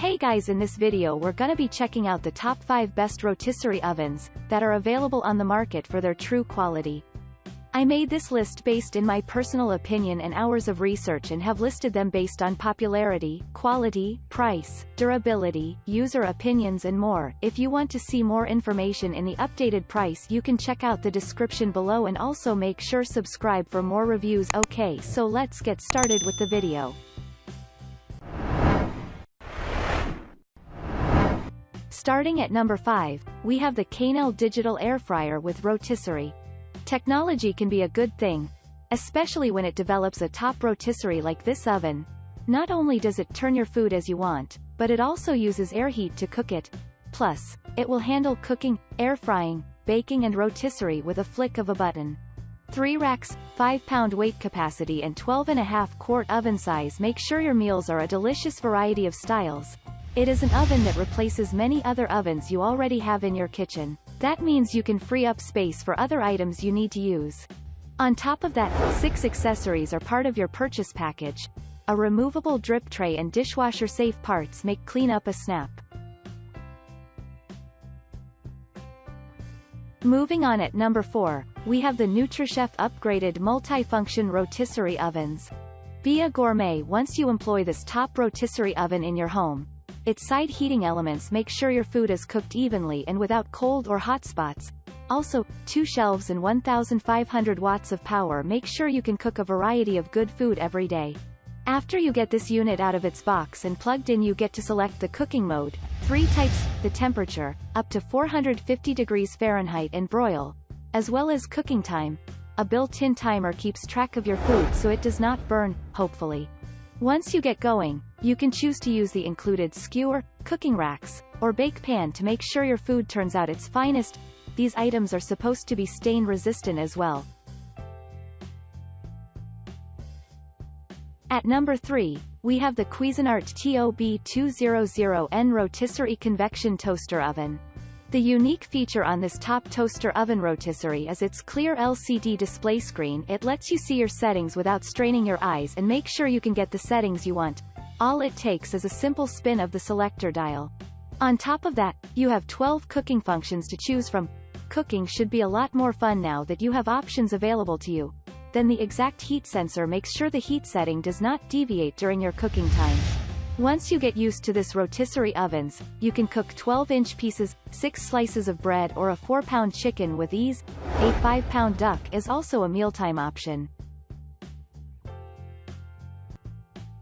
Hey guys, in this video we're gonna be checking out the top 5 best rotisserie ovens that are available on the market for their true quality. I made this list based in my personal opinion and hours of research and have listed them based on popularity, quality, price, durability, user opinions and more. If you want to see more information in the updated price, you can check out the description below and also make sure subscribe for more reviews. Okay, so let's get started with the video. Starting at number 5, we have the Caynel digital air fryer with rotisserie. Technology can be a good thing, especially when it develops a top rotisserie like this oven. Not only does it turn your food as you want, but it also uses air heat to cook it. Plus, it will handle cooking, air frying, baking and rotisserie with a flick of a button. 3 racks, 5-pound weight capacity and 12.5-quart oven size make sure your meals are a delicious variety of styles. It is an oven that replaces many other ovens you already have in your kitchen. That means you can free up space for other items you need to use. On top of that, 6 accessories are part of your purchase package. A removable drip tray and dishwasher-safe parts make cleanup a snap. Moving on at number 4, we have the Nutrichef upgraded multi-function rotisserie ovens. Be a gourmet once you employ this top rotisserie oven in your home. Its side heating elements make sure your food is cooked evenly and without cold or hot spots. Also, 2 shelves and 1,500 watts of power make sure you can cook a variety of good food every day. After you get this unit out of its box and plugged in, you get to select the cooking mode, 3 types, the temperature, up to 450 degrees Fahrenheit and broil, as well as cooking time. A built-in timer keeps track of your food so it does not burn, hopefully. Once you get going, you can choose to use the included skewer, cooking racks, or bake pan to make sure your food turns out its finest. These items are supposed to be stain resistant as well. At number 3, we have the Cuisinart TOB200N Rotisserie Convection Toaster Oven. The unique feature on this top toaster oven rotisserie is its clear LCD display screen. It lets you see your settings without straining your eyes and make sure you can get the settings you want. All it takes is a simple spin of the selector dial. On top of that, you have 12 cooking functions to choose from. Cooking should be a lot more fun now that you have options available to you. Then the exact heat sensor makes sure the heat setting does not deviate during your cooking time. Once you get used to this rotisserie ovens, you can cook 12-inch pieces, 6 slices of bread or a 4-pound chicken with ease. A 5-pound duck is also a mealtime option.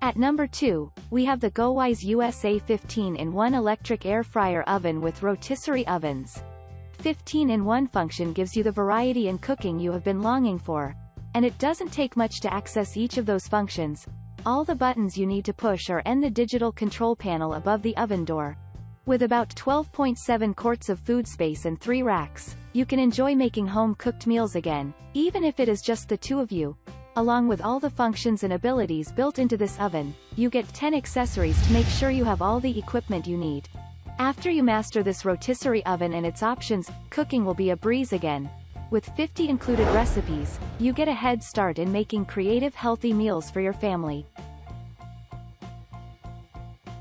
At number 2, we have the GoWISE USA 15-in-1 electric air fryer oven with rotisserie ovens. 15-in-1 function gives you the variety in cooking you have been longing for. And it doesn't take much to access each of those functions. All the buttons you need to push are in the digital control panel above the oven door. With about 12.7 quarts of food space and 3 racks, you can enjoy making home-cooked meals again, even if it is just the 2 of you. Along with all the functions and abilities built into this oven, you get 10 accessories to make sure you have all the equipment you need. After you master this rotisserie oven and its options, cooking will be a breeze again. With 50 included recipes, you get a head start in making creative, healthy meals for your family.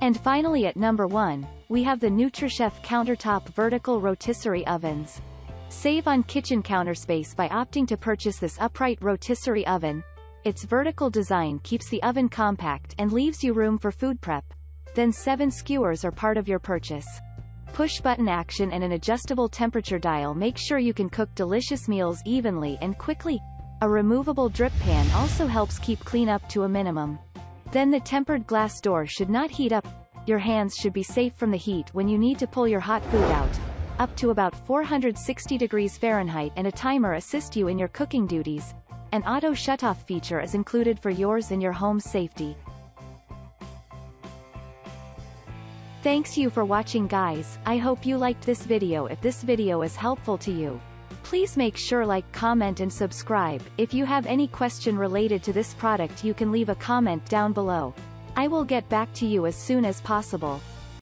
And finally at number 1, we have the Nutrichef Countertop Vertical Rotisserie Ovens. Save on kitchen counter space by opting to purchase this upright rotisserie oven. Its vertical design keeps the oven compact and leaves you room for food prep. Then 7 skewers are part of your purchase. Push-button action and an adjustable temperature dial make sure you can cook delicious meals evenly and quickly. A removable drip pan also helps keep cleanup to a minimum. Then the tempered glass door should not heat up. Your hands should be safe from the heat when you need to pull your hot food out. Up to about 460 degrees Fahrenheit and a timer assist you in your cooking duties. An auto shutoff feature is included for yours and your home's safety. Thanks you for watching guys. I hope you liked this video. If this video is helpful to you, please make sure like, comment and subscribe. If you have any question related to this product, you can leave a comment down below. I will get back to you as soon as possible.